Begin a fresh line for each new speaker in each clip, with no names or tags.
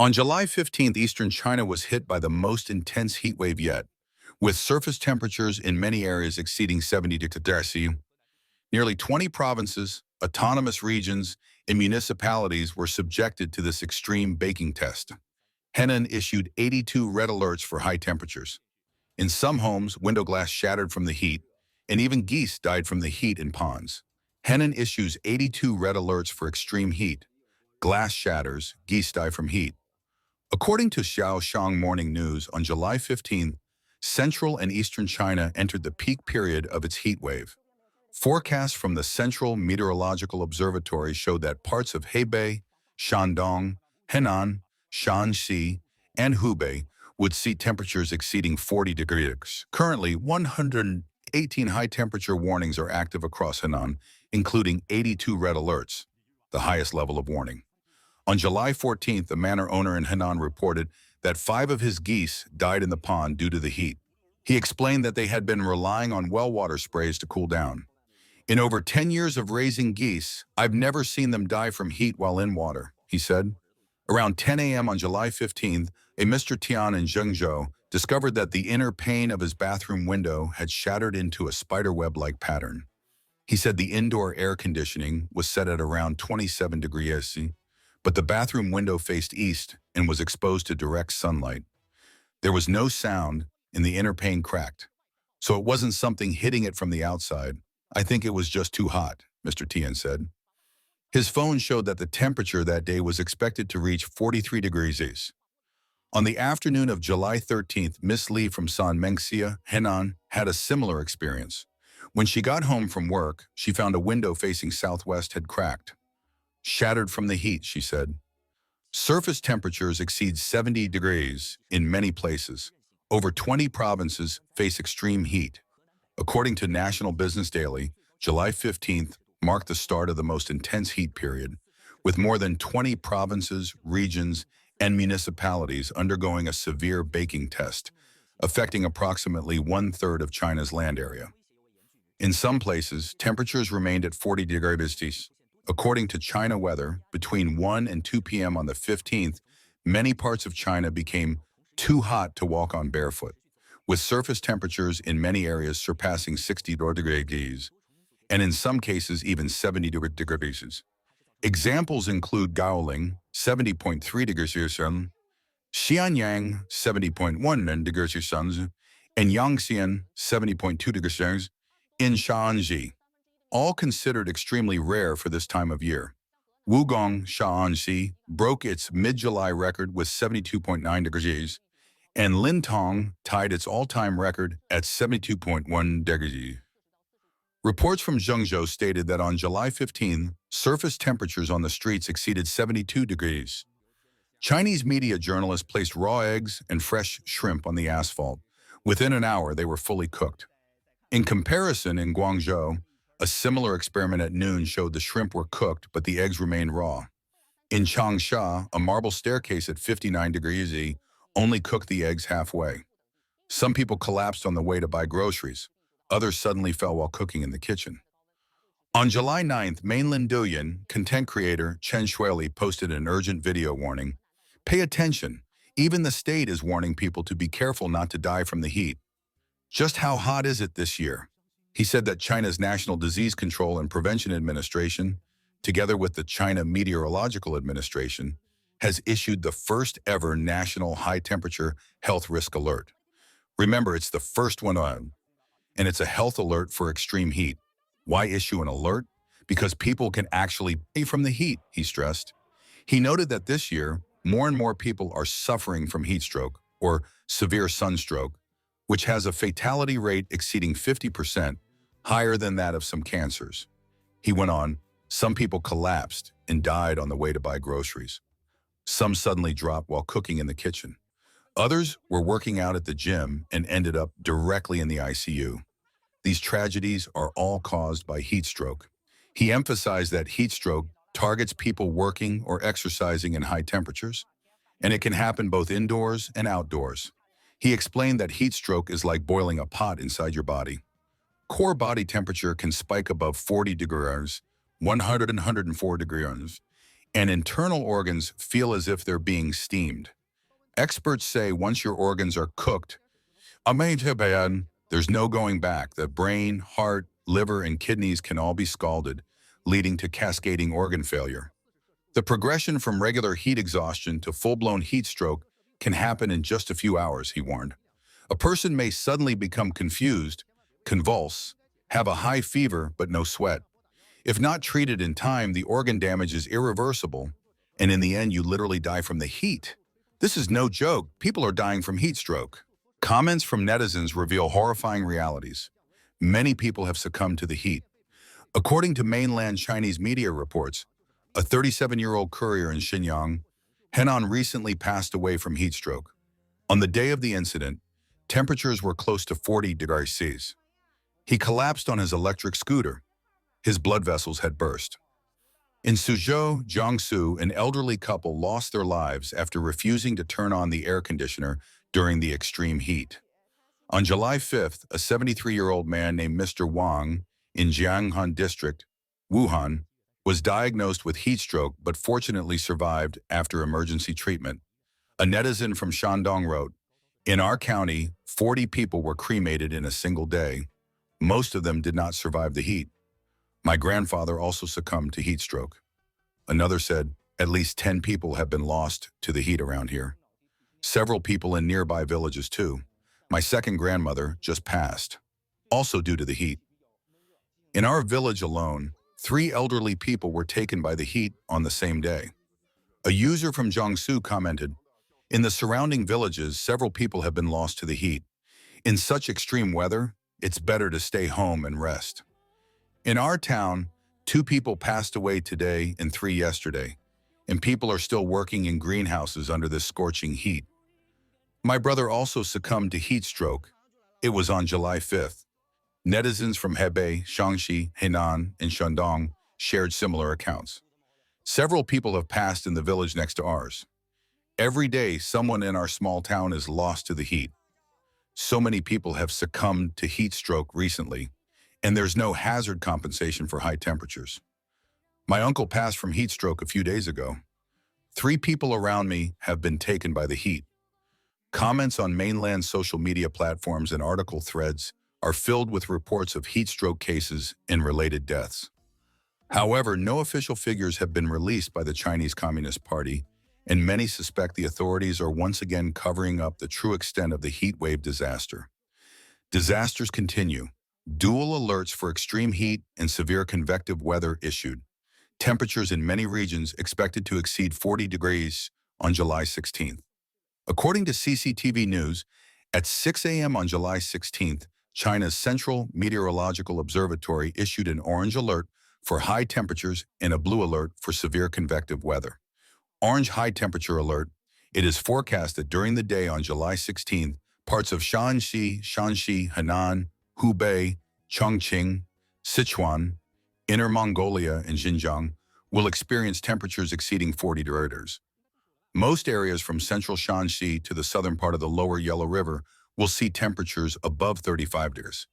On July 15th, eastern China was hit by the most intense heat wave yet, with surface temperatures in many areas exceeding 70 degrees Celsius. Nearly 20 provinces, autonomous regions, and municipalities were subjected to this extreme baking test. Henan issued 82 red alerts for high temperatures. In some homes, window glass shattered from the heat, and even geese died from the heat in ponds. Henan issues 82 red alerts for extreme heat. Glass shatters, geese die from heat. According to Xiaoshang Morning News, on July 15th, central and eastern China entered the peak period of its heat wave. Forecasts from the Central Meteorological Observatory showed that parts of Hebei, Shandong, Henan, Shanxi, and Hubei would see temperatures exceeding 40 degrees. Currently, 118 high-temperature warnings are active across Henan, including 82 red alerts, the highest level of warning. On July 14th, a manor owner in Henan reported that 5 of his geese died in the pond due to the heat. He explained that they had been relying on well water sprays to cool down. In over 10 years of raising geese, I've never seen them die from heat while in water, he said. Around 10 a.m. on July 15th, a Mr. Tian in Zhengzhou discovered that the inner pane of his bathroom window had shattered into a spiderweb-like pattern. He said the indoor air conditioning was set at around 27 degrees Celsius, but the bathroom window faced east and was exposed to direct sunlight. There was no sound, and the inner pane cracked. So it wasn't something hitting it from the outside. I think it was just too hot, Mr. Tian said. His phone showed that the temperature that day was expected to reach 43 degrees Celsius. On the afternoon of July 13th, Miss Li from Sanmengxia, Henan, had a similar experience. When she got home from work, she found a window facing southwest had cracked. Shattered from the heat, she said. Surface temperatures exceed 70 degrees in many places. Over 20 provinces face extreme heat. According to National Business Daily, July 15th marked the start of the most intense heat period, with more than 20 provinces, regions, and municipalities undergoing a severe baking test, affecting approximately one-third of China's land area. In some places, temperatures remained at 40 degrees Celsius. According to China Weather, between 1 and 2 p.m. on the 15th, many parts of China became too hot to walk on barefoot, with surface temperatures in many areas surpassing 60 degrees, and in some cases even 70 degrees. Examples include Gaoling, 70.3 degrees Celsius, Xianyang, 70.1 degrees Celsius, and Yangxian, 70.2 degrees Celsius, in Shaanxi, all considered extremely rare for this time of year. Wugong, Shaanxi, broke its mid-July record with 72.9 degrees, and Lintong tied its all-time record at 72.1 degrees. Reports from Zhengzhou stated that on July 15, surface temperatures on the streets exceeded 72 degrees. Chinese media journalists placed raw eggs and fresh shrimp on the asphalt. Within an hour, they were fully cooked. In comparison, in Guangzhou, a similar experiment at noon showed the shrimp were cooked, but the eggs remained raw. In Changsha, a marble staircase at 59 degrees Celsius only cooked the eggs halfway. Some people collapsed on the way to buy groceries. Others suddenly fell while cooking in the kitchen. On July 9th, mainland Douyin content creator Chen Shuili posted an urgent video warning. Pay attention. Even the state is warning people to be careful not to die from the heat. Just how hot is it this year? He said that China's National Disease Control and Prevention Administration, together with the China Meteorological Administration, has issued the first ever national high-temperature health risk alert. Remember, it's the first one on, and it's a health alert for extreme heat. Why issue an alert? Because people can actually die from the heat, he stressed. He noted that this year, more and more people are suffering from heat stroke, or severe sunstroke, which has a fatality rate exceeding 50%, higher than that of some cancers. He went on, some people collapsed and died on the way to buy groceries. Some suddenly dropped while cooking in the kitchen. Others were working out at the gym and ended up directly in the ICU. These tragedies are all caused by heat stroke. He emphasized that heat stroke targets people working or exercising in high temperatures, and it can happen both indoors and outdoors. He explained that heat stroke is like boiling a pot inside your body. Core body temperature can spike above 40 degrees, 104 degrees, and internal organs feel as if they're being steamed. Experts say once your organs are cooked, there's no going back. The brain, heart, liver, and kidneys can all be scalded, leading to cascading organ failure. The progression from regular heat exhaustion to full-blown heat stroke can happen in just a few hours, he warned. A person may suddenly become confused, convulse, have a high fever but no sweat. If not treated in time, the organ damage is irreversible, and in the end, you literally die from the heat. This is no joke. People are dying from heat stroke. Comments from netizens reveal horrifying realities. Many people have succumbed to the heat. According to mainland Chinese media reports, a 37-year-old courier in Xinjiang, Henan, recently passed away from heat stroke. On the day of the incident, temperatures were close to 40 degrees Celsius. He collapsed on his electric scooter. His blood vessels had burst. In Suzhou, Jiangsu, an elderly couple lost their lives after refusing to turn on the air conditioner during the extreme heat. On July 5th, a 73-year-old man named Mr. Wang in Jianghan District, Wuhan, was diagnosed with heat stroke but fortunately survived after emergency treatment. A netizen from Shandong wrote, "In our county, 40 people were cremated in a single day. Most of them did not survive the heat. My grandfather also succumbed to heat stroke." Another said, "At least 10 people have been lost to the heat around here. Several people in nearby villages too. My second grandmother just passed, also due to the heat. In our village alone, 3 elderly people were taken by the heat on the same day." A user from Jiangsu commented, "In the surrounding villages, several people have been lost to the heat. In such extreme weather, it's better to stay home and rest. In our town, 2 people passed away today and 3 yesterday, and people are still working in greenhouses under this scorching heat. My brother also succumbed to heat stroke. It was on July 5th. Netizens from Hebei, Shaanxi, Henan, and Shandong shared similar accounts. Several people have passed in the village next to ours. Every day, someone in our small town is lost to the heat. So many people have succumbed to heat stroke recently, and there's no hazard compensation for high temperatures. My uncle passed from heat stroke a few days ago. 3 people around me have been taken by the heat." Comments on mainland social media platforms and article threads are filled with reports of heat stroke cases and related deaths. However, no official figures have been released by the Chinese Communist Party, and many suspect the authorities are once again covering up the true extent of the heat wave disaster. Disasters continue. Dual alerts for extreme heat and severe convective weather issued. Temperatures in many regions expected to exceed 40 degrees on July 16th. According to CCTV News, at 6 a.m. on July 16th, China's Central Meteorological Observatory issued an orange alert for high temperatures and a blue alert for severe convective weather. Orange high temperature alert. It is forecast that during the day on July 16th, parts of Shaanxi, Henan, Hubei, Chongqing, Sichuan, Inner Mongolia, and Xinjiang will experience temperatures exceeding 40 degrees. Most areas from central Shaanxi to the southern part of the lower Yellow River will see temperatures above 35 degrees.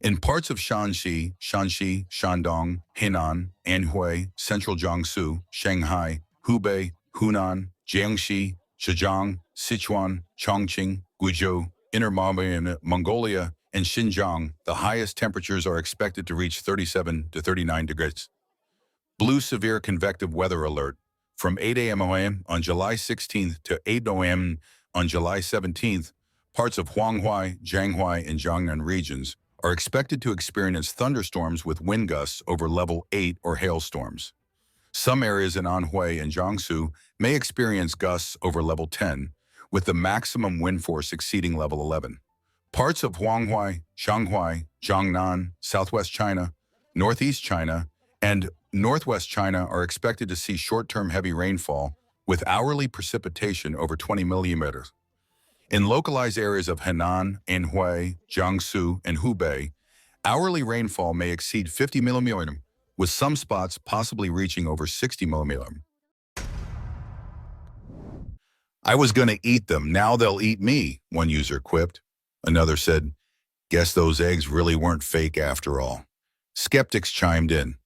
In parts of Shaanxi, Shandong, Henan, Anhui, central Jiangsu, Shanghai, Hubei, Hunan, Jiangxi, Zhejiang, Sichuan, Chongqing, Guizhou, Inner Mongolia, and Xinjiang, the highest temperatures are expected to reach 37 to 39 degrees. Blue severe convective weather alert from 8 a.m. on July 16th to 8 a.m. on July 17th, parts of Huanghai, Jianghuai, and Jiangnan regions are expected to experience thunderstorms with wind gusts over level 8 or hailstorms. Some areas in Anhui and Jiangsu may experience gusts over level 10, with the maximum wind force exceeding level 11. Parts of Huanghai, Shanghai, Jiangnan, southwest China, northeast China, and northwest China are expected to see short-term heavy rainfall with hourly precipitation over 20 millimeters. In localized areas of Henan, Anhui, Jiangsu, and Hubei, hourly rainfall may exceed 50 millimeters, with some spots possibly reaching over 60 millimeters. "I was going to eat them, now they'll eat me," one user quipped. Another said, "Guess those eggs really weren't fake after all." Skeptics chimed in.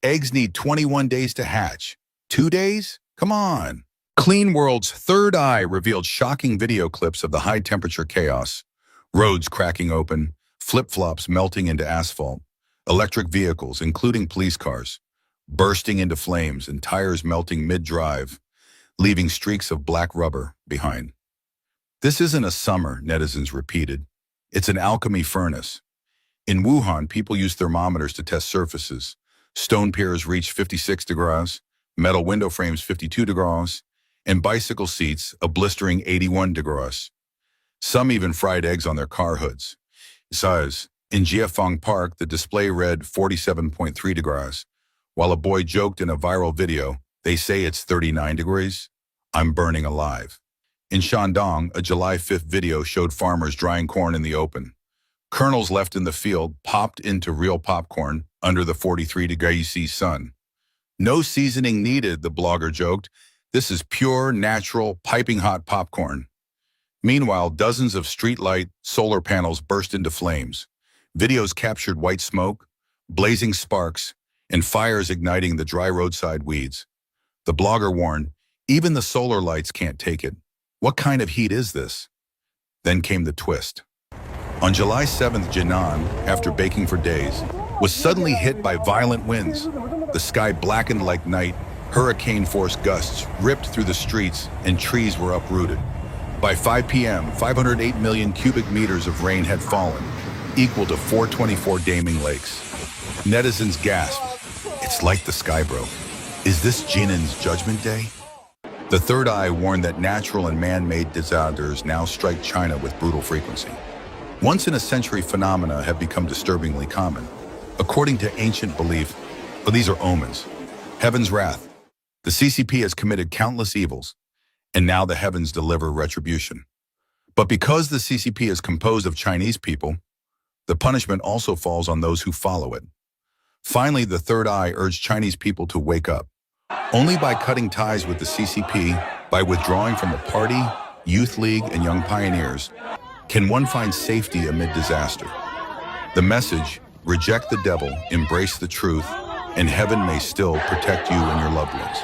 "Eggs need 21 days to hatch. 2 days? Come on. Clean World's third eye revealed shocking video clips of the high-temperature chaos. Roads cracking open, flip-flops melting into asphalt, electric vehicles, including police cars, bursting into flames and tires melting mid-drive, leaving streaks of black rubber behind. This isn't a summer, netizens repeated. It's an alchemy furnace. In Wuhan, people use thermometers to test surfaces. Stone piers reached 56 degrees, metal window frames 52 degrees, and bicycle seats a blistering 81 degrees. Some even fried eggs on their car hoods. Besides, in Jiefeng Park, the display read 47.3 degrees, while a boy joked in a viral video, "They say it's 39 degrees. I'm burning alive." In Shandong, a July 5th video showed farmers drying corn in the open. Kernels left in the field popped into real popcorn under the 43-degree sun. "No seasoning needed," the blogger joked. "This is pure, natural, piping hot popcorn." Meanwhile, dozens of streetlight solar panels burst into flames. Videos captured white smoke, blazing sparks, and fires igniting the dry roadside weeds. The blogger warned, "Even the solar lights can't take it. What kind of heat is this?" Then came the twist. On July 7th, Henan, after baking for days, was suddenly hit by violent winds. The sky blackened like night, hurricane-force gusts ripped through the streets, and trees were uprooted. By 5 p.m., 508 million cubic meters of rain had fallen, equal to 424 damming lakes. Netizens gasped, "It's like the sky broke. Is this Jinan's judgment day?" The third eye warned that natural and man-made disasters now strike China with brutal frequency. Once-in-a-century phenomena have become disturbingly common. According to ancient belief, but these are omens. Heaven's wrath. The CCP has committed countless evils, and now the heavens deliver retribution. But because the CCP is composed of Chinese people, the punishment also falls on those who follow it. Finally, the third eye urged Chinese people to wake up. Only by cutting ties with the CCP, by withdrawing from the party, youth league, and young pioneers, can one find safety amid disaster. The message, reject the devil, embrace the truth, and heaven may still protect you and your loved ones.